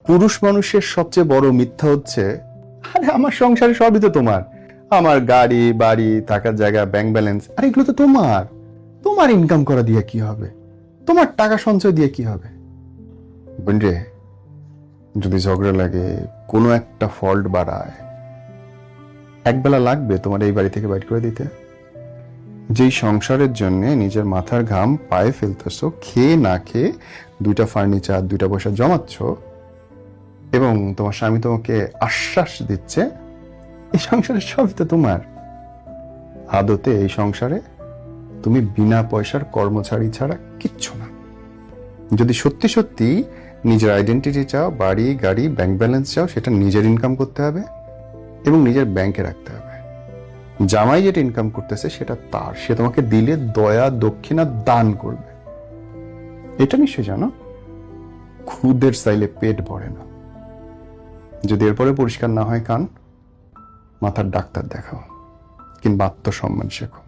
পুরুষ মানুষের সবচেয়ে বড় মিথ্যা হচ্ছে, আরে আমার সংসারে সবই তো তোমার, আমার গাড়ি বাড়ি থাকার জায়গা ব্যাংক ব্যালেন্স, আরে এগুলো তো তোমার, তোমার ইনকাম করা দিয়ে কি হবে, তোমার টাকা সঞ্চয় দিয়ে কি হবে। বুঝলে, যদি ঝগড়া লাগে, কোনো একটা ফল্ট বাড়ায়, একবেলা লাগবে তোমার এই বাড়ি থেকে বাইর করে দিতে। যেই সংসারের জন্য নিজের মাথার ঘাম পায়ে ফেলতেছো, খেয়ে না খেয়ে দুইটা ফার্নিচার দুইটা পয়সা জমাচ্ছ, এবং তোমার স্বামী তোমাকে আশ্বাস দিচ্ছে এই সংসারের সবই তো তোমার, আদতে এই সংসারে তুমি বিনা পয়সার কর্মচারী ছাড়া কিচ্ছু না। যদি সত্যি সত্যি নিজের আইডেন্টিটি চাও, বাড়ি গাড়ি ব্যাংক ব্যালেন্স চাও, সেটা নিজের ইনকাম করতে হবে এবং নিজের ব্যাংকে রাখতে হবে। জামাই যেটা ইনকাম করতেছে সেটা তার, সে তোমাকে দিলে দয়া দক্ষিণা দান করবে, এটা নিশ্চয় জানো। খুদের চাইলে পেট ভরে না। যদি এরপরে পরিষ্কার না হয় কান, মাথার ডাক্তার দেখাও, কিংবা আত্মসম্মান শেখো।